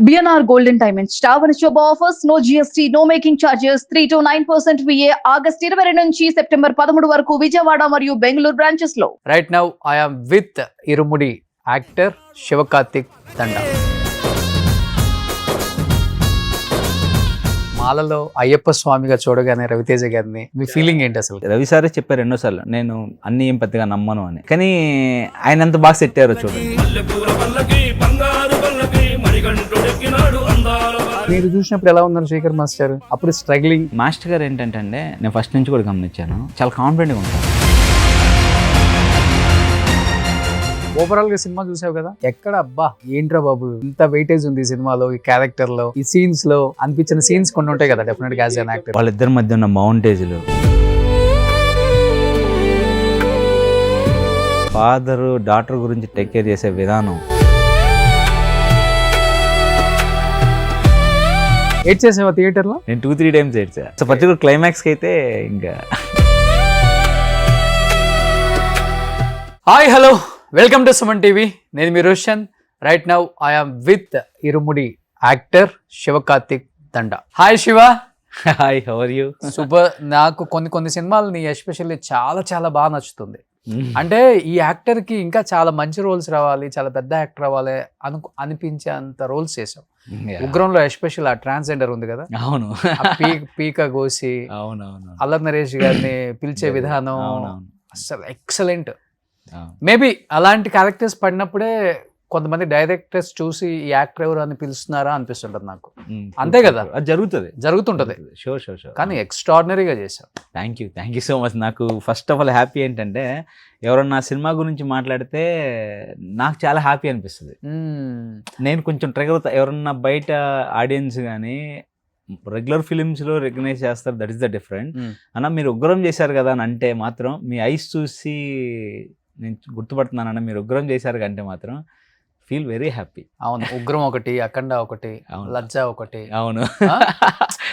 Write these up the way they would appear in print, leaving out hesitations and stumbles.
BNR Golden Diamonds Tower Job offers no GST, no making charges, 3 to 9% VA August 22 నుంచి September 13 వరకు విజయవాడ మరియు Bengaluru branches లో. Right now I am with Irumudi actor Shivakarthik Danda. మాలలో అయ్యప్ప స్వామిగా చూడగానే రవితేజ గారిని మీ feeling ఏంటి అసలు? రవి సారే చెప్పారు ఎన్నోసార్లు, నేను అన్ని ఏం పెద్దగా నమ్మను అని. కానీ ఆయన ఎంత బాగా సెట్టారో చూడండి. మీరు చూసినప్పుడు ఎలా ఉన్నారు శేఖర్ మాస్టర్? అప్పుడు స్ట్రగ్లింగ్. మాస్టర్ గారు ఏంటంటే అండి, నేను ఫస్ట్ నుంచి కూడా గమనించాను, చాలా కాన్ఫిడెంట్గా ఉంటాను. ఓవరాల్ గా సినిమా చూసావు కదా, ఎక్కడ అబ్బా ఏంట్రా బాబు ఇంత వెయిటేజ్ ఉంది ఈ సినిమాలో, ఈ క్యారెక్టర్ లో, ఈ సీన్స్ లో అనిపించిన సీన్స్ కొన్ని ఉంటాయి కదా డెఫినెట్ గా యాజ్ అన్ యాక్టర్. వాళ్ళిద్దరి మధ్య ఉన్న మౌంటేజ్లు, ఫాదర్ డాటర్ గురించి టేక్ కేర్ చేసే విధానం. ఏడ్ చేసావా థియేటర్ లో? నేను 2-3 టైమ్స్ ఏడ్చా. సో పర్టికులర్ క్లైమాక్స్ కి అయితే ఇంకా. Hi hello, welcome to Suman TV. నేను మీ Roshan. Right now I am with Irumudi actor Shivakarthik Danda. Hi Shiva. Hi, how are you? Super. నాకు కొన్ని సినిమాలని ఎస్పెషల్లీ చాలా బాగా నచ్చుతుంది. అంటే ఈ యాక్టర్ కి ఇంకా చాలా మంచి రోల్స్ రావాలి, చాలా పెద్ద యాక్టర్ రావాలి అనిపించే అంత రోల్స్ చేసాం. ఉగ్రంలో ఎస్పెషల్ ఆ ట్రాన్స్జెండర్ ఉంది కదా, అవును, పీక గోసి, అవునవును, అల్లరి నరేష్ గారిని పిలిచే విధానం అసలు ఎక్సలెంట్. మేబీ అలాంటి క్యారెక్టర్స్ పడినప్పుడే కొంతమంది డైరెక్టర్స్ చూసి ఈ యాక్టర్ ఎవరు అని పిలుస్తున్నారా అనిపిస్తుంటది నాకు. అంతే కదా, అది జరుగుతుంటది. షూర్. కానీ ఎక్స్ట్రాడినరీగా చేశాం. Thank you so much. నాకు ఫస్ట్ ఆఫ్ ఆల్ హ్యాపీ ఏంటంటే, ఎవరన్నా సినిమా గురించి మాట్లాడితే నాకు చాలా హ్యాపీ అనిపిస్తుంది. నేను కొంచెం ట్రిగర్ అవుతా. ఎవరన్నా బయట ఆడియన్స్ కానీ రెగ్యులర్ ఫిలిమ్స్లో రికగ్నైజ్ చేస్తారు, దట్ ఈస్ ద డిఫరెంట్. అన్న మీరు ఉగ్రం చేశారు కదా అని అంటే మాత్రం, మీ ఐస్ చూసి నేను గుర్తుపడుతున్నానన్న, మీరు ఉగ్రం చేశారు అంటే మాత్రం ఫీల్ వెరీ హ్యాపీ. అవును, ఉగ్రం ఒకటి, అఖండ ఒకటి, లజ్జ ఒకటి, అవును,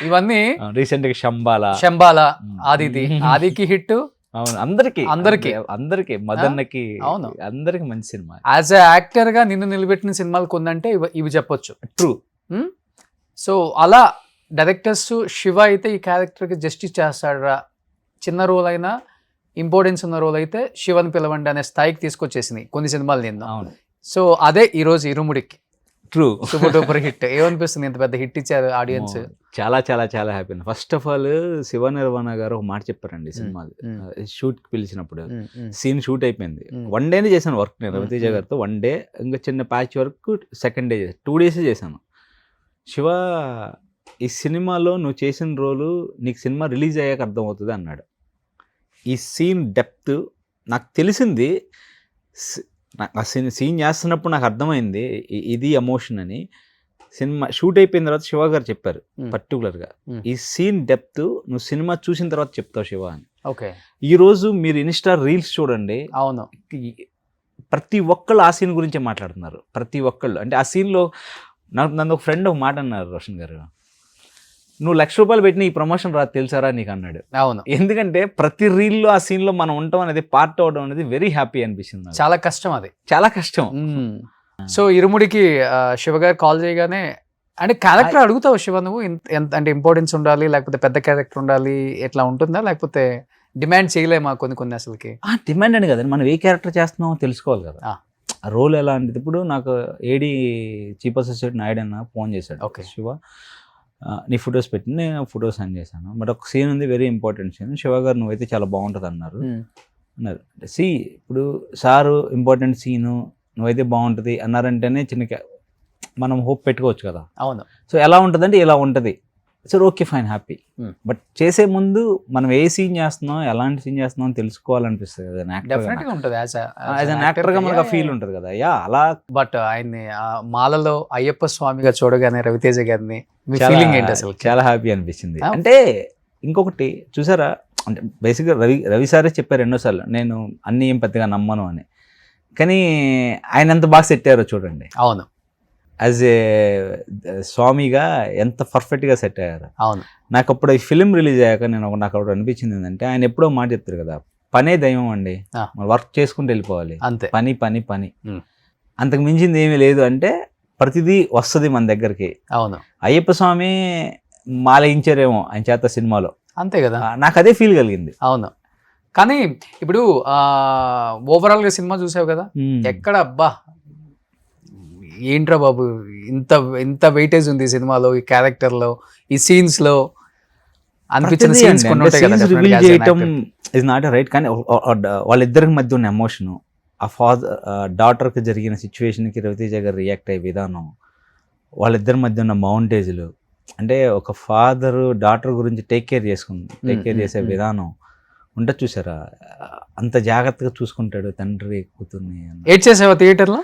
ఇవన్నీ రీసెంట్గా శంబాల, ఆదికి హిట్. అవును, అందరికి మదన్నకి, అవును, అందరికి మంచి సినిమా. యాజ్ ఎ యాక్టర్ గా నిన్ను నిలబెట్టిన సినిమాలు కొందంటే ఇవి చెప్పొచ్చు. ట్రూ. సో అలా డైరెక్టర్స్ శివ అయితే ఈ క్యారెక్టర్ కి జస్టిస్ చేస్తాడరా, చిన్న రోల్ అయినా ఇంపార్టెన్స్ ఉన్న రోల్ అయితే శివని పిలవండి అనే స్థాయికి తీసుకొచ్చేసింది కొన్ని సినిమాలు నేను. అవును. సో అదే ఈ రోజు ఇరుముడికి ట్రూ సూపర్ డూపర్ హిట్. ఏమనిపిస్తుంది ఇంత పెద్ద హిట్ ఇచ్చారు ఆడియన్స్? చాలా happy. First of all Shiva Nirvana garu ఒక మాట చెప్పారండి సినిమా షూట్ కి పిలిచినప్పుడు. సీన్ షూట్ అయిపోయింది, 1 డేనే చేశాను వర్క్ నేను రవితేజ గారితో. 1 డే, ఇంకా చిన్న patch work 2nd day, 2 days చేశాను. శివ, ఈ సినిమాలో నువ్వు చేసిన రోలు నీకు సినిమా రిలీజ్ అయ్యాక అర్థమవుతుంది అన్నాడు. ఈ సీన్ డెప్త్ నాకు తెలిసింది. ఆ సీన్ చేస్తున్నప్పుడు నాకు అర్థమైంది ఇది ఎమోషన్ అని. సినిమా షూట్ అయిపోయిన తర్వాత శివ గారు చెప్పారు పర్టికులర్గా, ఈ సీన్ డెప్త్ నువ్వు సినిమా చూసిన తర్వాత చెప్తావు శివ అని. ఓకే. ఈరోజు మీరు ఇన్స్టా రీల్స్ చూడండి, అవును, ప్రతి ఒక్కళ్ళు ఆ సీన్ గురించే మాట్లాడుతున్నారు. ప్రతి ఒక్కళ్ళు అంటే ఆ సీన్లో నన్ను ఒక ఫ్రెండ్ ఒక మాట అన్నారు, రోషన్ గారు, నువ్వు ₹1,00,000 పెట్టిన ఈ ప్రమోషన్ రాదు తెలుసారా నీకు అన్నాడు. అవును, ఎందుకంటే ప్రతి రీల్లో ఆ సీన్లో మనం ఉంటాం అనేది, పార్ట్ అవడం అనేది వెరీ హ్యాపీ అనిపిస్తుంది. చాలా కష్టం అది, చాలా కష్టం. సో ఇరుముడికి శివ గారు కాల్ చేయగానే, అంటే క్యారెక్టర్ అడుగుతావు శివ నువ్వు ఎంత అంటే ఇంపార్టెన్స్ ఉండాలి, లేకపోతే పెద్ద క్యారెక్టర్ ఉండాలి, ఎట్లా ఉంటుందా, లేకపోతే డిమాండ్ చేయలేమా కొన్ని అసలుకి? డిమాండ్ అని కదండి, మనం ఏ క్యారెక్టర్ చేస్తున్నామో తెలుసుకోవాలి కదా, ఆ రోల్ ఎలా అంటే. ఇప్పుడు నాకు ఏడి చీఫ్ అసోసియేట్ నాయుడు అన్న ఫోన్ చేశాడు, ఓకే శివ నీ ఫొటోస్ పెట్టి, నేను ఫొటోస్ సెండ్ చేశాను, బట్ ఒక సీన్ ఉంది వెరీ ఇంపార్టెంట్ సీన్, శివ గారు నువ్వైతే చాలా బాగుంటుంది అన్నారు. ఇప్పుడు సారు ఇంపార్టెంట్ సీను నువ్వైతే బాగుంటుంది అన్నారంటేనే మనం హోప్ పెట్టుకోవచ్చు కదా. అవును. సో ఎలా ఉంటుందంటే ఇలా ఉంటుంది, సరే ఓకే ఫైన్ హ్యాపీ. బట్ చేసే ముందు మనం ఏ సీన్ చేస్తున్నాం, ఎలాంటి సీన్ చేస్తున్నాం అని తెలుసుకోవాలనిపిస్తుంది కదా. యాక్టర్గా మనకు ఫీల్ ఉంటుంది కదా. అలా. బట్ ఆయన్ని మాలలో అయ్యప్ప స్వామిగా చూడగానే రవితేజ గారిని మీ ఫీలింగ్ ఏంటి అసలు? చాలా హ్యాపీ అనిపించింది. అంటే ఇంకొకటి చూసారా, అంటే బేసిక్గా రవి సారే చెప్పారు ఎన్నోసార్లు, నేను అన్ని ఏం పెద్దగా నమ్మను అని. కానీ ఆయన ఎంత బాగా సెట్టారో చూడండి. అవును, యాజ్ ఏ స్వామిగా ఎంత పర్ఫెక్ట్గా సెట్ అయ్యారు. అవును. నాకు అప్పుడు ఈ ఫిలిం రిలీజ్ అయ్యాక నాకు అప్పుడు అనిపించింది ఏంటంటే, ఆయన ఎప్పుడో మాట చెప్తారు కదా, పనే దైవం అండి, వర్క్ చేసుకుంటూ వెళ్ళిపోవాలి, అంతే, పని. అంతకు మించింది ఏమీ లేదు అంటే ప్రతిదీ వస్తుంది మన దగ్గరికి. అవును, అయ్యప్ప స్వామి మాలయించారేమో ఆయన చేత సినిమాలో, అంతే కదా. నాకు అదే ఫీల్ కలిగింది. అవును, కానీ ఇప్పుడు ఓవరాల్ గా సినిమా చూసావు కదా, ఎక్కడ అబ్బా ఏంట్రా బాబు ఇంత ఇంత వెయిటేజ్ ఉంది ఈ సినిమాలో, ఈ క్యారెక్టర్ లో, ఈ సీన్స్ లో అనిపించిన సీన్స్ కొన్ని ఉంటాయి కదా, రివీల్ definitely as an చేయటం actor. Is not right. కానీ వాళ్ళిద్దరికి మధ్య ఉన్న ఎమోషను, ఆ డాటర్కి జరిగిన సిచ్యువేషన్కి రవితేజ గారు రియాక్ట్ అయ్యే విధానం, వాళ్ళిద్దరి మధ్య ఉన్న మౌంటేజ్లు, అంటే ఒక ఫాదర్ డాటర్ గురించి టేక్ కేర్ చేసే విధానం ఉంటుంది చూసారా, అంత జాగ్రత్తగా చూసుకుంటాడు తండ్రి కూతుర్ని. ఏడ్ చేసావా థియేటర్ లో?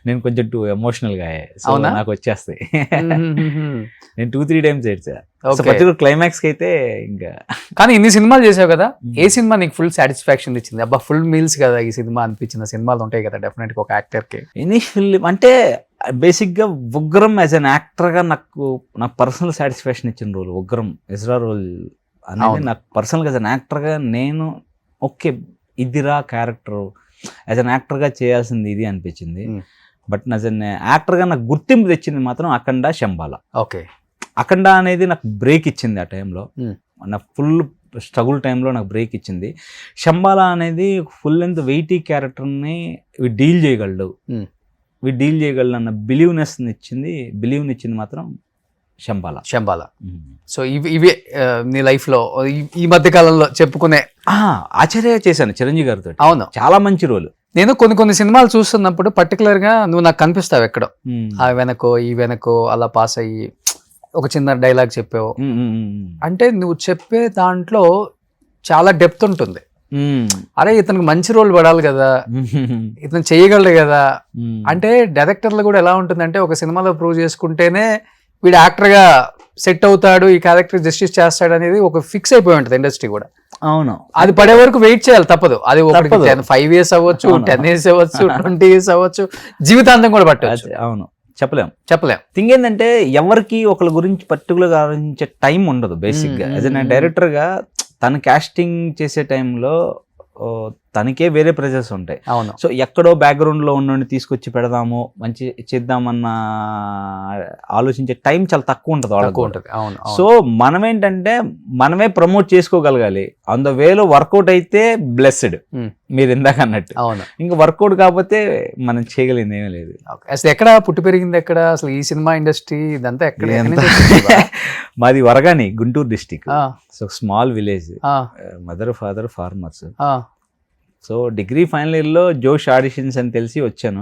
నేను కొంచెం ఎమోషనల్గా అవునా? నాకు వచ్చేస్తాయి. నేను 2-3 times ఏడ్చా. క్లైమాక్స్ కి అయితే ఇంకా. కానీ ఇన్ని సినిమాలు చేసావు కదా, ఏ సినిమా నీకు ఫుల్ సాటిస్ఫాక్షన్ ఇచ్చింది? అబ్బా ఫుల్ మీల్స్ కదా ఈ సినిమా అనిపించిన సినిమాలు ఉంటాయి కదా డెఫినెట్ గా ఒక యాక్టర్ కి. ఎనీ ఫిల్మ్ అంటే బేసిక్ గా ఉగ్రం యాజ్ అన్ యాక్టర్ గా నాకు పర్సనల్ సాటిస్ఫాక్షన్ ఇచ్చిన రోల్ ఉగ్రం. ఎజ్రా రోల్ అనేది నాకు పర్సనల్ గా యాజ్ అన్ యాక్టర్ గా నేను ఓకే ఇదిరా క్యారెక్టర్, యాజ్ అన్ యాక్టర్ గా చేయాల్సింది ఇది అనిపించింది. బట్ యాజ్ అన్ యాక్టర్ గా నాకు గుర్తింపు తెచ్చింది మాత్రం అఖండ, శంబాల. ఓకే, అఖండ అనేది నాకు బ్రేక్ ఇచ్చింది ఆ టైంలో, నా ఫుల్ స్ట్రగుల్ టైంలో నాకు బ్రేక్ ఇచ్చింది. శంబాల అనేది ఫుల్ లెంత్ వెయిటీ క్యారెక్టర్ని డీల్ చేయగలడు అన్న బిలీవ్నెస్ని ఇచ్చింది మాత్రం శంబాల. సో ఇవే నీ లైఫ్ లో ఈ మధ్య కాలంలో చెప్పుకునే ఆశ్చర్య చేశాను చిరంజీవి గారితో. అవును, చాలా మంచి రోల్. నేను కొన్ని సినిమాలు చూస్తున్నప్పుడు పర్టికులర్ గా నువ్వు నాకు కనిపిస్తావు ఎక్కడో, ఆ వెనకో ఈ వెనకో అలా పాస్ అయ్యి ఒక చిన్న డైలాగ్ చెప్పావు. అంటే నువ్వు చెప్పే దాంట్లో చాలా డెప్త్ ఉంటుంది. అరే ఇతనికి మంచి రోల్ పడాలి కదా, ఇతను చేయగలడు కదా. అంటే డైరెక్టర్లు కూడా ఎలా ఉంటుందంటే ఒక సినిమాలో ప్రూవ్ చేసుకుంటేనే వీడు యాక్టర్ గా సెట్ అవుతాడు, ఈ క్యారెక్టర్ జస్టిస్ చేస్తాడు అనేది ఒక ఫిక్స్ అయిపోయి ఉంటుంది ఇండస్ట్రీ కూడా. అవును, అది పడే వరకు వెయిట్ చేయాలి, తప్పదు. అది 5 years అవ్వచ్చు, 10 years అవ్వచ్చు, 20 years అవ్వచ్చు, జీవితాంతం కూడా పట్టవచ్చు. అవును, చెప్పలేం. థింగ్ ఏంటంటే ఎవరికి ఒకరి గురించి పర్టికులర్గా ఆలోచించే టైం ఉండదు బేసిక్గా. యాజ్ అ డైరెక్టర్గా తను కాస్టింగ్ చేసే టైంలో తనకే వేరే ప్రెజర్స్ ఉంటాయి. అవును, సో ఎక్కడో బ్యాక్గ్రౌండ్లో ఉన్నోడిని తీసుకొచ్చి పెడదాము, మంచి చేద్దామన్న ఆలోచించే టైం చాలా తక్కువ ఉంటుంది వాళ్ళకు. అవును, సో మనమేంటంటే మనమే ప్రమోట్ చేసుకోగలగాలి. ఆన్ ద వేలో వర్కౌట్ అయితే బ్లెస్డ్, మీరు ఇందాక అన్నట్టు. అవును, ఇంకా వర్కౌట్ కాకపోతే మనం చేయగలిగింది ఏమీ లేదు. అసలు ఎక్కడ పుట్టి పెరిగింది ఎక్కడ అసలు ఈ సినిమా ఇండస్ట్రీ ఇదంతా ఎక్కడ? మాది Varagani, Guntur district. So small village, mother father farmers. So degree final ఇయర్లో జోష్ ఆడిషన్స్ అని తెలిసి వచ్చాను.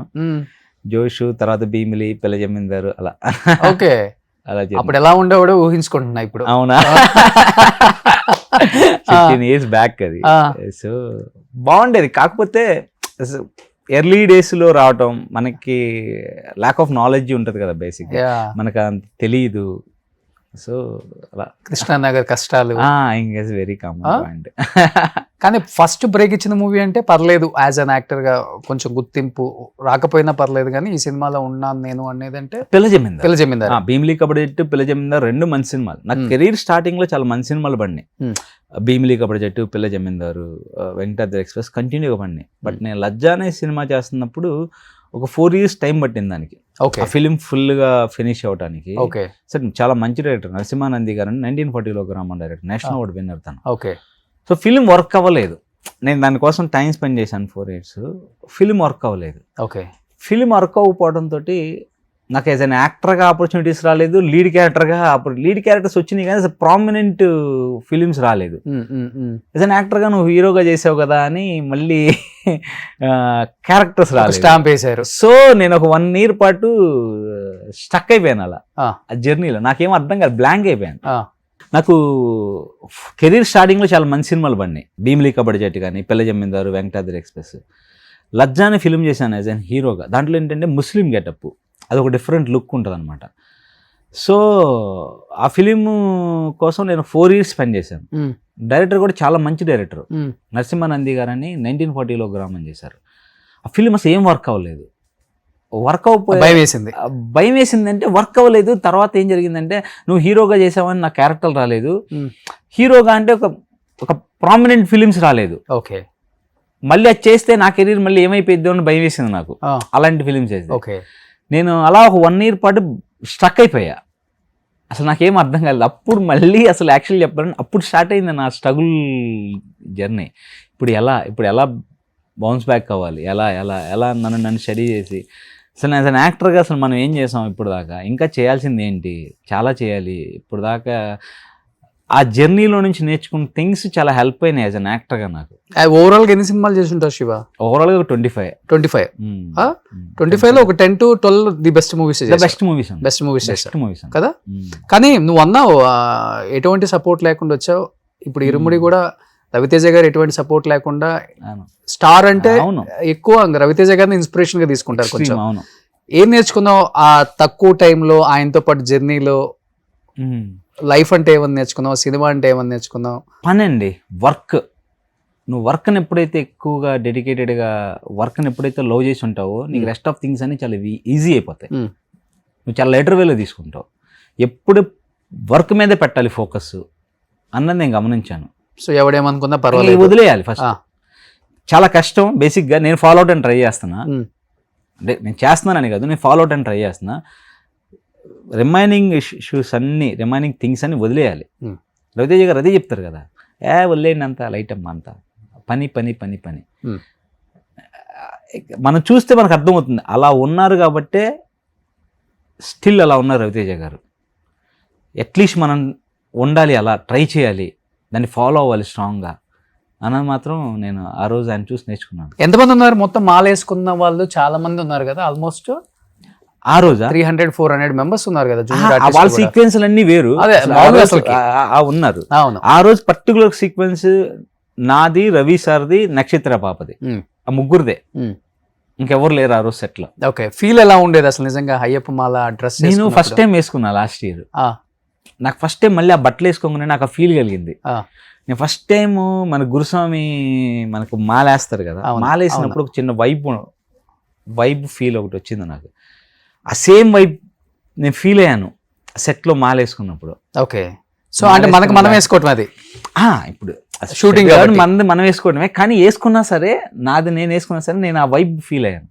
జోష్ తర్వాత భీమిలి, పిల్ల జమీందారు అలా. ఓకే, అలా అప్పుడు ఎలా ఉండేవాడో ఊహించుకుంటున్నా ఇప్పుడు. అవునా, 15 years బ్యాక్ అది. సో బాగుండేది. కాకపోతే ఎర్లీ డేస్లో రావటం, మనకి ల్యాక్ ఆఫ్ నాలెడ్జ్ ఉంటుంది కదా బేసిక్, మనకు అంత తెలియదు. సో అలా కృష్ణానగర్ కష్టాలు వెరీ కామన్ పాయింట్. కానీ ఫస్ట్ బ్రేక్ ఇచ్చిన మూవీ అంటే పర్లేదు, యాజ్ అన్ యాక్టర్ గా కొంచెం గుర్తింపు రాకపోయినా పర్లేదు, కానీ ఈ సినిమాలో ఉన్నాను నేను అనేది అంటే పిల్ల జమీందార్. భీమిలి కబడ్డీ జట్టు, పిల్ల జమీందార్ 2 మంచి సినిమాలు. నాకు కెరీర్ స్టార్టింగ్ లో చాలా మంచి సినిమాలు పడినాయి. భీమిలి కబడ్డీ జట్టు, పిల్ల జమీందారు, వెంకటాద్రి ఎక్స్ప్రెస్ కంటిన్యూగా పడినాయి. బట్ నేను లజ్జా అనే సినిమా చేస్తున్నప్పుడు ఒక 4 years టైం పట్టింది దానికి, ఆ ఫిలిం ఫుల్ గా ఫినిష్ అవడానికి. సరే, చాలా మంచి డైరెక్టర్ నరసింహానంది గారు, 1940లో గ్రామం డైరెక్టర్, నేషనల్ అవార్డు విన్నర్ తను. సో ఫిలిం వర్క్ అవ్వలేదు. నేను దానికోసం టైం స్పెండ్ చేశాను 4 years. ఫిలిం వర్క్ అవ్వలేదు. ఫిలిం వర్క్ అవ్వకపోవడంతో నాకు యాజ్ అన్ యాక్టర్గా ఆపర్చునిటీస్ రాలేదు, లీడ్ క్యారెక్టర్స్ వచ్చినాయి కానీ ప్రామినెంట్ ఫిలిమ్స్ రాలేదు. యాజ్ అన్ యాక్టర్గా నువ్వు హీరోగా చేసావు కదా అని మళ్ళీ క్యారెక్టర్స్ రాలేదు, స్టాంప్ వేశారు. సో నేను ఒక 1 year పాటు స్టక్ అయిపోయాను అలా ఆ జర్నీలో. నాకేం అర్థం కాదు, బ్లాంక్ అయిపోయాను. నాకు కెరీర్ స్టార్టింగ్లో చాలా మంచి సినిమాలు పడినాయి. భీమిలి కబడ్డీ జట్టు కానీ, పిల్ల జమీందారు, వెంకటాద్రి ఎక్స్ప్రెస్. లజ్జా అనే ఫిలిం చేశాను యాజ్ అన్ హీరోగా. దాంట్లో ఏంటంటే ముస్లిం గెటప్, అది ఒక డిఫరెంట్ లుక్ ఉంటుంది అనమాట. సో ఆ ఫిలిం కోసం నేను 4 years స్పెండ్ చేశాను. డైరెక్టర్ కూడా చాలా మంచి డైరెక్టర్, నరసింహానంది గారని 1940లో గ్రామం చేశారు. ఆ ఫిలిం అసలు ఏం వర్క్ అవ్వలేదు. భయం వేసింది అంటే వర్క్ అవ్వలేదు. తర్వాత ఏం జరిగిందంటే, నువ్వు హీరోగా చేసావని నా క్యారెక్టర్ రాలేదు, హీరోగా అంటే ఒక ప్రామినెంట్ ఫిలిమ్స్ రాలేదు. మళ్ళీ అది చేస్తే నా కెరీర్ మళ్ళీ ఏమైపోయిద్దో అని భయం వేసింది నాకు, అలాంటి ఫిలిమ్స్ చేస్తే. నేను అలా ఒక 1 year పాటు స్ట్రక్ అయిపోయా. అసలు నాకేం అర్థం కాలేదు. అప్పుడు మళ్ళీ అసలు యాక్చువల్ చెప్పాలంటే అప్పుడు స్టార్ట్ అయింది నా స్ట్రగుల్ జర్నీ. ఇప్పుడు ఎలా బౌన్స్ బ్యాక్ అవ్వాలి, ఎలా నన్ను స్టడీ చేసి అసలు యాజ్ అన్ యాక్టర్గా అసలు మనం ఏం చేసాం ఇప్పుడు దాకా, ఇంకా చేయాల్సింది ఏంటి, చాలా చేయాలి. ఇప్పుడు దాకా ఆ జర్నీలో నుంచి నేర్చుకున్న థింగ్స్ చాలా హెల్ప్ అయినాయి యాజ్ అన్ యాక్టర్గా నాకు. ఓవరాల్గా ఎన్ని సినిమాలు చేసి ఉంటావు శివ? ఓవరాల్గా 25. 25లో ఒక 10 to 12 the best movies best movies కదా. కానీ నువ్వు అన్నావు ఎటువంటి సపోర్ట్ లేకుండా వచ్చావు. ఇప్పుడు ఇరుముడి కూడా రవితేజ గారు ఎటువంటి సపోర్ట్ లేకుండా స్టార్ అంటే ఎక్కువ రవితేజ గారిని ఇన్స్పిరేషన్ గా తీసుకుంటారు. కొంచెం ఏం నేర్చుకున్నావు ఆ తక్కువ టైంలో ఆయనతో పాటు జర్నీలో? లైఫ్ అంటే ఏమని నేర్చుకున్నావు, సినిమా అంటే ఏమని నేర్చుకున్నావు? పని అండి, వర్క్. నువ్వు వర్క్ని ఎప్పుడైతే ఎక్కువగా డెడికేటెడ్గా వర్క్ని ఎప్పుడైతే లవ్ చేసి ఉంటావో నీకు రెస్ట్ ఆఫ్ థింగ్స్ అన్ని చాలా ఈజీ అయిపోతాయి. నువ్వు చాలా లెటర్ వేలో తీసుకుంటావు. ఎప్పుడు వర్క్ మీదే పెట్టాలి ఫోకస్ అన్నది నేను గమనించాను. సో ఎవడేమనుకున్నా పర్వాలేదు, వదిలేయాలి ఫస్ట్. చాలా కష్టం బేసిక్గా. నేను ఫాలో అవుట్ అని ట్రై చేస్తున్నా, అంటే నేను చేస్తున్నానని కాదు, నేను ఫాలో అవుట్ అని ట్రై చేస్తున్నా. రిమైనింగ్ ఇష్యూస్ అన్ని, రిమైనింగ్ థింగ్స్ అన్ని వదిలేయాలి. రవితేజ గారు అదే చెప్తారు కదా, వదిలేయండి అంత లైట్ అమ్మ, అంత పని పని పని పని. మనం చూస్తే మనకు అర్థమవుతుంది అలా ఉన్నారు కాబట్టే స్టిల్ అలా ఉన్నారు రవితేజ గారు. అట్లీస్ట్ మనం ఉండాలి, అలా ట్రై చేయాలి, దాన్ని ఫాలో అవ్వాలి స్ట్రాంగ్గా అన్నది మాత్రం నేను ఆ రోజు ఆయన చూసి నేర్చుకున్నాను. ఎంతమంది ఉన్నారు మొత్తం మాల వేసుకున్న వాళ్ళు? చాలా మంది ఉన్నారు కదా, ఆల్మోస్ట్ ఆ రోజు 300-400 మెంబర్స్ ఉన్నారు కదా. వాళ్ళ సీక్వెన్స్ అన్ని వేరు ఉన్నారు. ఆ రోజు పర్టికులర్ సీక్వెన్స్ నాది, రవి సార్ది, నక్షత్ర పాపది, ఆ ముగ్గురుదే, ఇంకెవరు లేరు ఆ రోజు సెట్ లో. ఓకే, ఫీల్ ఎలా ఉండేది అసలు నిజంగా అయ్యప్ప మాల డ్రెస్? నేను ఫస్ట్ టైం వేసుకున్నా లాస్ట్ ఇయర్. నాకు ఫస్ట్ టైం మళ్ళీ ఆ బట్టలు వేసుకోగానే నాకు ఆ ఫీల్ కలిగింది. నేను ఫస్ట్ టైం మన గురుస్వామి మనకు మాల వేస్తారు కదా, మాల వేసినప్పుడు ఒక చిన్న వైబ్ ఫీల్ ఒకటి వచ్చింది నాకు. ఆ సేమ్ వైబ్ నేను ఫీల్ అయ్యాను సెట్లో మాల వేసుకున్నప్పుడు. ఓకే, సో అంటే మనకు మనం వేసుకోవటం అది ఇప్పుడు షూటింగ్ మనం వేసుకోవడమే, కానీ వేసుకున్నా సరే నాది నేను వేసుకున్నా సరే నేను ఆ వైబ్ ఫీల్ అయ్యాను.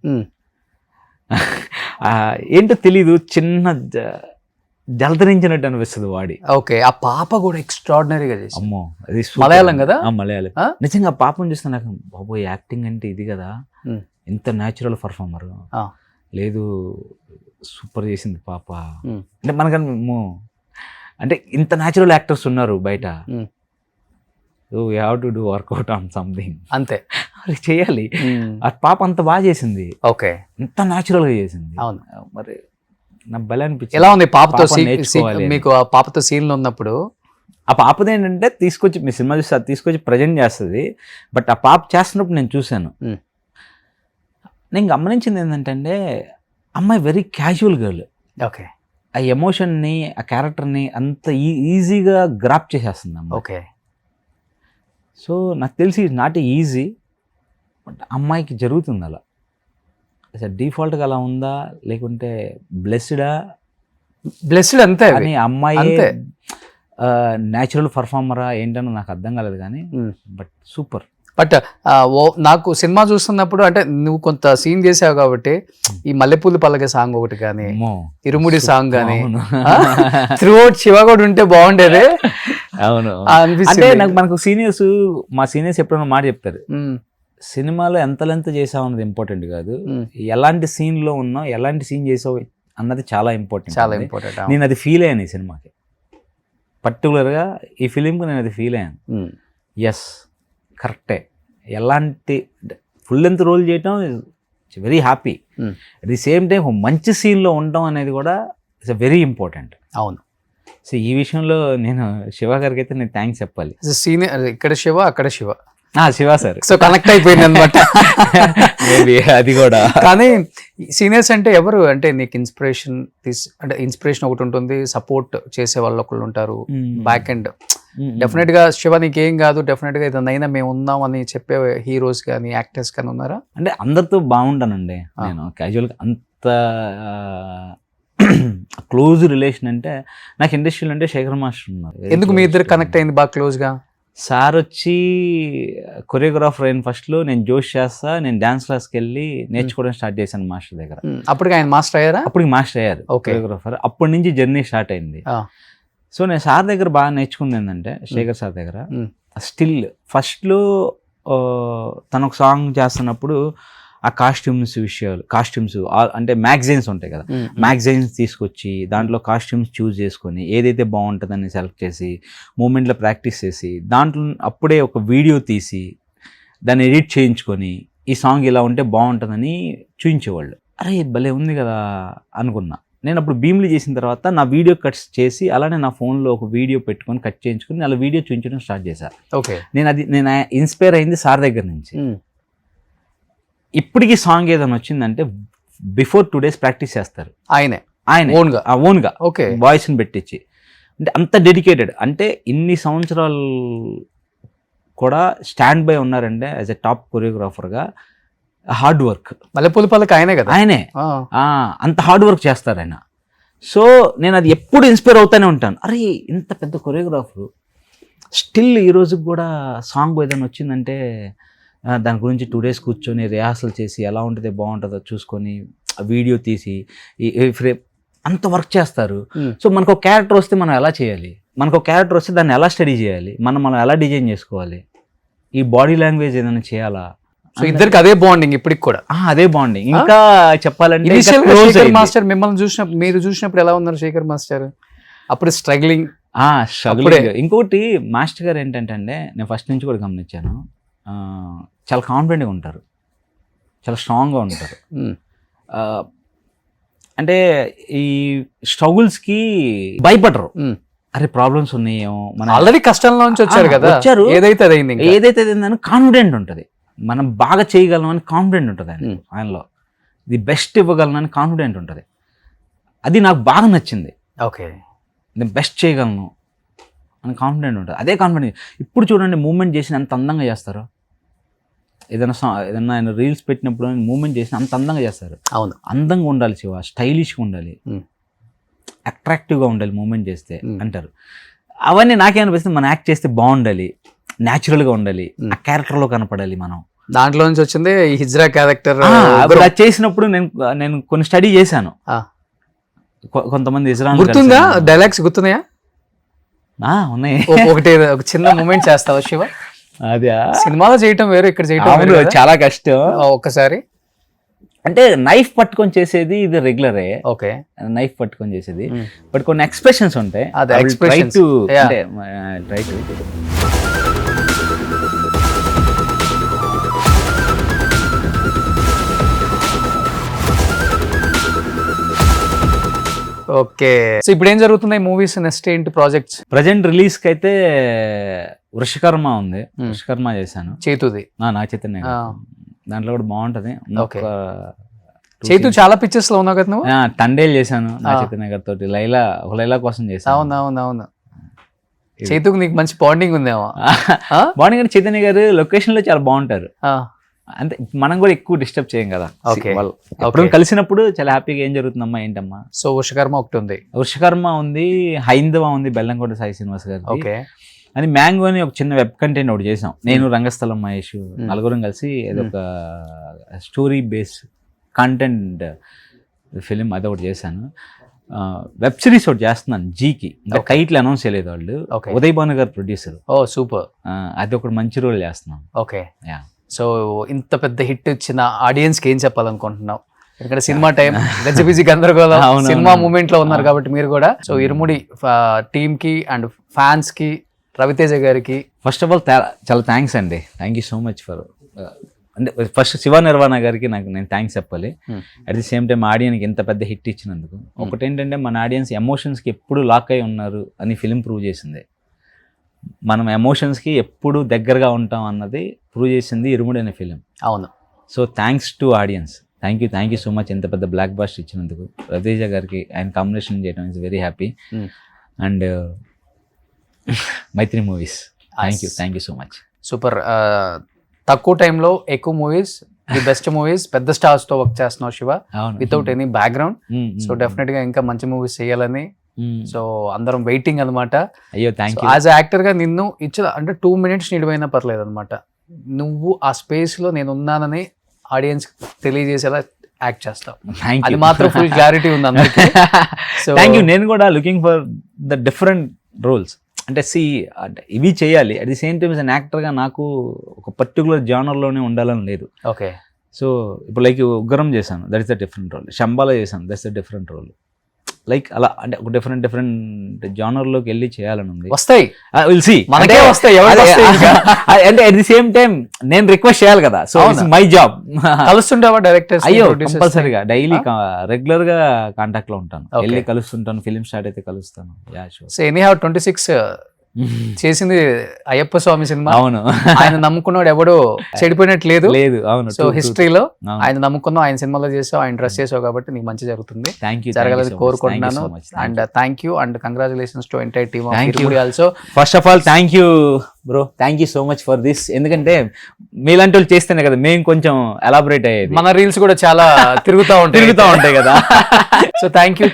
ఏంటో తెలీదు, చిన్న జలధరించినట్టు అనిపిస్తుంది వాడి. ఓకే, ఆ పాప కూడా ఎక్స్ట్రాడినరీగా చేసి. అమ్మో, అది మలయాళం కదా? మలయాళం. నిజంగా పాపను చూస్తే నాకు బాబోయ్ యాక్టింగ్ అంటే ఇది కదా, ఎంత న్యాచురల్ పర్ఫార్మర్. లేదు సూపర్ చేసింది పాప. అంటే మనకన్నా అంటే ఇంత న్యాచురల్ యాక్టర్స్ ఉన్నారు బయట. You have to do workout on something, అంతే చేయాలి. ఆ పాప అంత బాగా చేసింది. ఓకే, ఎంత న్యాచురల్ గా చేసింది. అవును, మరి నాకు భలే అనిపించింది. ఎలా ఉంది పాపతో మీకు? ఆ పాపతో సీన్లు ఉన్నప్పుడు ఆ పాపది ఏంటంటే తీసుకొచ్చి మీ సినిమా చూస్తే అది తీసుకొచ్చి ప్రజెంట్ చేస్తుంది. బట్ ఆ పాప చేస్తున్నప్పుడు నేను చూశాను, నేను గమనించింది ఏంటంటే అమ్మాయి వెరీ క్యాజువల్ గర్ల్. ఓకే, ఆ ఎమోషన్ని, ఆ క్యారెక్టర్ని అంత ఈజీగా గ్రాప్ చేసేస్తుంది అమ్మ. ఓకే, సో నాకు తెలిసి ఇట్స్ నాట్ ఈజీ, బట్ అమ్మాయికి జరుగుతుంది అలా. డిఫాల్ట్గా అలా ఉందా లేకుంటే బ్లెస్డ్ అంతే అని అమ్మాయి న్యాచురల్ పర్ఫార్మరా ఏంటనో నాకు అర్థం కాలేదు, కానీ బట్ సూపర్. బట్ నాకు సినిమా చూస్తున్నప్పుడు అంటే నువ్వు కొంత సీన్ చేసావు కాబట్టి ఈ మల్లెపూలు పల్లకి సాంగ్ ఒకటి కానీ, ఇరుముడి సాంగ్ కానీ, త్రూ అవుట్ శివ కూడా ఉంటే బాగుండేది. అవును, అంటే నాకు మనకు మా సీనియర్స్ ఎప్పుడైనా మాట చెప్తారు, సినిమాలో ఎంత లెంత్ చేసావు అన్నది ఇంపార్టెంట్ కాదు, ఎలాంటి సీన్లో ఉన్నావు, ఎలాంటి సీన్ చేసావు అన్నది చాలా ఇంపార్టెంట్. నేను అది ఫీల్ అయ్యాను ఈ సినిమాకి, పర్టికులర్గా ఈ ఫిలింకి నేను అది ఫీల్ అయ్యాను. ఎస్, కరెక్టే. ఎలాంటి ఫుల్ లెంత్ రోల్ చేయటం very happy. At the same time మంచి సీన్లో ఉండటం అనేది కూడా ఇట్స్ వెరీ ఇంపార్టెంట్. అవును, సో ఈ విషయంలో నేను శివ గారికి అయితే నేను థ్యాంక్స్ చెప్పాలి. సీనియర్ ఇక్కడ శివ, అక్కడ Shiva, Shiva sir. So connect అయిపోయింది అనమాట. అది కూడా. కానీ సీనియర్స్ అంటే ఎవరు అంటే నీకు ఇన్స్పిరేషన్ అంటే ఇన్స్పిరేషన్ ఒకటి ఉంటుంది, సపోర్ట్ చేసే వాళ్ళు ఒకళ్ళు ఉంటారు, బ్యాక్ ఎండ్. డెఫినెట్ గా శివ నీకేం కాదు, డెఫినెట్ గా ఇదైనా మేము ఉన్నాం అని చెప్పే హీరోస్ కానీ యాక్టర్స్ కానీ ఉన్నారా? అంటే అందరితో బాగుంటానండి నేను క్యాజువల్గా. అంత క్లోజ్ రిలేషన్ అంటే నాకు ఇండస్ట్రీలో అంటే శేఖర్ మాస్టర్ ఉన్నారు. ఎందుకు మీ ఇద్దరు కనెక్ట్ అయింది బాగా క్లోజ్ గా? సార్ వచ్చి కొరియోగ్రాఫర్ అయిన ఫస్ట్లో నేను జోష్ చేస్తా, నేను డాన్స్ క్లాస్కి వెళ్ళి నేర్చుకోవడం స్టార్ట్ చేశాను మాస్టర్ దగ్గర. అప్పటికి ఆయన మాస్టర్ అయ్యారా? అప్పటికి మాస్టర్ అయ్యారు కొరియోగ్రాఫర్. అప్పటి నుంచి జర్నీ స్టార్ట్ అయింది. సో నేను సార్ దగ్గర బాగా నేర్చుకుంది ఏంటంటే, శేఖర్ సార్ దగ్గర స్టిల్ ఫస్ట్లో తను ఒక సాంగ్ చేస్తున్నప్పుడు ఆ కాస్ట్యూమ్స్ అంటే మ్యాగజైన్స్ ఉంటాయి కదా, మ్యాగజైన్స్ తీసుకొచ్చి దాంట్లో కాస్ట్యూమ్స్ చూస్ చేసుకొని ఏదైతే బాగుంటుందని సెలెక్ట్ చేసి మూమెంట్లో ప్రాక్టీస్ చేసి దాంట్లో అప్పుడే ఒక వీడియో తీసి దాన్ని ఎడిట్ చేయించుకొని ఈ సాంగ్ ఇలా ఉంటే బాగుంటుందని చూపించేవాళ్ళు. అరే భలే ఉంది కదా అనుకున్నా. నేను అప్పుడు భీమ్లీ చేసిన తర్వాత నా వీడియో కట్స్ చేసి అలానే నా ఫోన్లో ఒక వీడియో పెట్టుకొని కట్ చేయించుకొని అలా వీడియో చూపించడం స్టార్ట్ చేశాను. నేను ఇన్స్పైర్ అయింది సార్ దగ్గర నుంచి. ఇప్పటికీ సాంగ్ ఏదైనా వచ్చిందంటే బిఫోర్ 2 days ప్రాక్టీస్ చేస్తారు ఆయన ఓన్గా వాయిస్ని పెట్టించి. అంటే అంత డెడికేటెడ్. అంటే ఇన్ని సంవత్సరాలు కూడా స్టాండ్ బై ఉన్నారంటే యాజ్ ఎ టాప్ కొరియోగ్రాఫర్గా. హార్డ్ వర్క్ మల్లెపూల పల్లకి ఆయనే కదా, ఆయనే అంత హార్డ్ వర్క్ చేస్తారు ఆయన. సో నేను అది ఎప్పుడు ఇన్స్పైర్ అవుతానే ఉంటాను. అరే ఇంత పెద్ద కొరియోగ్రాఫరు స్టిల్ ఈ రోజుకి కూడా సాంగ్ ఏదైనా వచ్చిందంటే దాని గురించి 2 days కూర్చొని రిహార్సల్ చేసి ఎలా ఉంటుంది బాగుంటుందో చూసుకొని వీడియో తీసి ఫ్రేమ్ అంత వర్క్ చేస్తారు. సో మనకు ఒక క్యారెక్టర్ వస్తే మనం ఎలా చేయాలి, మనకు ఒక క్యారెక్టర్ వస్తే దాన్ని ఎలా స్టడీ చేయాలి, మనం ఎలా డిజైన్ చేసుకోవాలి, ఈ బాడీ లాంగ్వేజ్ ఏదైనా చేయాలా. సో ఇద్దరికి అదే బాండింగ్ ఇప్పటికి కూడా. అదే బాండింగ్. ఇంకా చెప్పాలంటే శేఖర్ మాస్టర్ మిమ్మల్ని చూసినప్పుడు, మీరు చూసినప్పుడు ఎలా ఉన్నారు శేఖర్ మాస్టర్? అప్పుడు స్ట్రగ్లింగ్. ఇంకోటి మాస్టర్ గారు ఏంటంటే అండి, నేను ఫస్ట్ నుంచి కూడా గమనించాను, చాలా కాన్ఫిడెంట్గా ఉంటారు, చాలా స్ట్రాంగ్గా ఉంటారు. అంటే ఈ స్ట్రగుల్స్కి భయపడరు. అరే ప్రాబ్లమ్స్ ఉన్నాయేమో, మన ఆల్రెడీ కష్టంలో నుంచి వచ్చారు కదా, ఏదైతే అయిందని కాన్ఫిడెంట్ ఉంటుంది. మనం బాగా చేయగలం అని కాన్ఫిడెంట్ ఉంటుంది ఆయనలో. ది బెస్ట్ ఇవ్వగలను అని కాన్ఫిడెంట్ ఉంటుంది. అది నాకు బాగా నచ్చింది. నేను బెస్ట్ చేయగలను అని కాన్ఫిడెంట్ ఉంటుంది. అదే కాన్ఫిడెంట్. ఇప్పుడు చూడండి మూమెంట్ చేసిన ఎంత అందంగా చేస్తారో. ఏదైనా ఆయన రీల్స్ పెట్టినప్పుడు మూమెంట్ చేసిన అంత అందంగా చేస్తారు. అవును, అందంగా ఉండాలి శివ, స్టైలిష్గా ఉండాలి, అట్రాక్టివ్గా ఉండాలి మూమెంట్ చేస్తే అంటారు. అవన్నీ నాకేమనిపిస్తుంది, మనం యాక్ట్ చేస్తే బాగుండాలి, న్యాచురల్గా ఉండాలి, ఆ క్యారెక్టర్లో కనపడాలి. మనం దాంట్లో నుంచి వచ్చింది ఈ హిజ్రా క్యారెక్టర్. అది చేసినప్పుడు నేను కొన్ని స్టడీ చేశాను. కొంతమంది హిజ్రా గుర్తుందా, డైలాగ్స్ గుర్తున్నాయా? ఉన్నాయి. ఒక చిన్న మూమెంట్ చేస్తావా శివ? అదే సినిమాలో చేయటం వేరు, ఇక్కడ చేయటం చాలా కష్టం. ఒక్కసారి అంటే నైఫ్ పట్టుకొని చేసేది ఇది రెగ్యులరే. నైఫ్ పట్టుకొని చేసేది, బట్ కొన్ని ఎక్స్ప్రెషన్స్ ఉంటాయి. ఓకే. సో ఇప్పుడు ఏం జరుగుతున్నాయి మూవీస్, నెక్స్ట్ ఏంటి ప్రాజెక్ట్స్? ప్రజెంట్ రిలీజ్ కి అయితే వృషకర్మ ఉంది, వృషకర్మ చేశాను. చేతుది నా చైతన్య, దాంట్లో కూడా బాగుంటది. చేతు చాలా పిక్చర్స్ లో ఉన్నావు కదా నువ్వు. టండేల్ చేశాను నా చైతన్య గారి తోటి, లైలా కోసం చేశాను. అవును. చేతుకు నీకు మంచి బాండింగ్ ఉందేమో. బాండింగ్ అంటే చైతన్య గారు లొకేషన్ లో చాలా బాగుంటారు. అంటే మనం కూడా ఎక్కువ డిస్టర్బ్ చేయం కదా. అప్పుడు కలిసినప్పుడు చాలా హ్యాపీగా ఏం జరుగుతుందమ్మా ఏంటమ్మా. సో వృషకర్మ ఒకటి ఉంది, వృషకర్మ ఉంది, హైందవ ఉంది, బెల్లంకోట సాయి శ్రీనివాస్ గారు. అని మ్యాంగో అని ఒక చిన్న వెబ్ కంటెంట్ ఒకటి చేసాం, నేను రంగస్థలం మహేష్ నలుగురం కలిసి. ఏదొక స్టోరీ బేస్ కంటెంట్ ఫిలిం అది ఒకటి చేశాను. వెబ్ సిరీస్ ఒకటి చేస్తున్నాను జీకి, ఇంకా టైటిల్ అనౌన్స్ చేయలేదు వాళ్ళు. ఉదయ్ భాను గారు ప్రొడ్యూసర్. సూపర్. అది ఒకటి మంచి రోల్ చేస్తున్నాం. సో ఇంత పెద్ద హిట్ ఇచ్చిన ఆడియన్స్ కి ఏం చెప్పాలనుకుంటున్నావు? ఇక్కడ సినిమా టైం గజిబిజి గందరగోళం, సినిమా మూమెంట్ లో ఉన్నారు కాబట్టి మీరు కూడా. సో ఇరుముడి టీమ్ కి అండ్ ఫ్యాన్స్ కి, రవితేజ గారికి ఫస్ట్ ఆఫ్ ఆల్ చాలా థ్యాంక్స్ అండి. Thank you so much for, అంటే ఫస్ట్ శివ నిర్వాణ గారికి నేను థ్యాంక్స్ చెప్పాలి. అట్ ది సేమ్ టైం ఆడియన్కి ఎంత పెద్ద హిట్ ఇచ్చినందుకు. ఒకటి ఏంటంటే మన ఆడియన్స్ ఎమోషన్స్కి ఎప్పుడు లాక్ అయి ఉన్నారు అని ఫిలిం ప్రూవ్ చేసింది. మనం ఎమోషన్స్కి ఎప్పుడు దగ్గరగా ఉంటాం అన్నది ప్రూవ్ చేసింది ఇరుముడి అనే ఫిలిం. అవును. So thanks to audience, thank you so much ఎంత పెద్ద బ్లాక్ బాస్టర్ ఇచ్చినందుకు. రవితేజ గారికి ఆయన కాంబినేషన్ చేయడం is very happy. And Mythri movies, thank you so much. Super. తక్కువ టైంలో ఎక్కువ మూవీస్, ది బెస్ట్ మూవీస్, పెద్ద స్టార్స్ తో వర్క్ చేస్తున్నావు Shiva, without any background. So definite గా ఇంకా మంచి మూవీస్ చేయాలని సో అందరం వెయిటింగ్ అనమాట. అయ్యో థ్యాంక్ యూ. యాజ్ యాక్టర్ గా నిన్ను ఇచ్చిన అంటే 2 minutes నిడిపోయినా పర్లేదు అనమాట. నువ్వు ఆ స్పేస్ లో నేను ఉన్నానని ఆడియన్స్ తెలియజేసేలా యాక్ట్ చేస్తావు. థ్యాంక్ అది యూ. మాత్రం ఫుల్ క్లారిటీ ఉంది అందరికీ. So, thank you. నేను కూడా looking for the different roles. అంటే అంటే ఇవి చేయాలి, at the same time an యాక్టర్గా నాకు ఒక పర్టికులర్ జానర్లోనే ఉండాలని లేదు. ఓకే. సో ఇప్పుడు లైక్ ఉగ్రం చేశాను, that is the different role. Shambala చేశాను, that's the different role. Like అలా అంటే ఒక డిఫరెంట్ జానర్లోకి వెళ్ళి చేయాలని ఉంది. వస్తాయి, విల్ సీ, మనకే వస్తాయి, ఎవరికి వస్తాయి ఇంకా? అంటే అట్ ది సేమ్ టైం నేను రిక్వెస్ట్ చేయాలి కదా, సో ఇట్స్ మై జాబ్. కలుస్తుంటావా డైరెక్టర్స్? అయ్యో కంపల్సరీగా డైలీ రెగ్యులర్ గా కాంటాక్ట్ లో ఉంటాను, వెళ్ళి కలుస్తుంటాను, ఫిలిం స్టార్ట్ అయితే కలుస్తాను. సో ఎనీ హావ్ 26 చేసింది అయ్యప్ప స్వామి సినిమా. అవును, ఆయన నమ్ముకున్నాడు ఎవడో చెడిపోయినట్టు లేదు. లేదు, అవును. సో హిస్టరీలో ఆయన నమ్ముకున్నావు, ఆయన సినిమాలో చేసావు, ఆయన డ్రెస్ చేసావు కాబట్టి నీకు మంచి జరుగుతుంది, జరగాలని కోరుకుంటున్నాను. And thank you and congratulations to entire team also. First of all thank you bro, thank you so much for this. ఎందుకంటే మీలాంటి వాళ్ళు చేస్తేనే కదా మేము కొంచెం ఎలాబరేట్ అయ్యేది. మన రీల్స్ కూడా చాలా తిరుగుతూ ఉంటాయి కదా. So thank you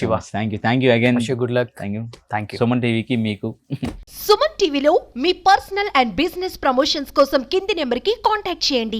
Shiva. Thank you again. Good luck. Thank you. Suman టీవీకి మీకు. సుమన్ టీవీలో మీ పర్సనల్ అండ్ బిజినెస్ ప్రమోషన్స్ కోసం కింది నెంబర్కి కాంటాక్ట్ చేయండి.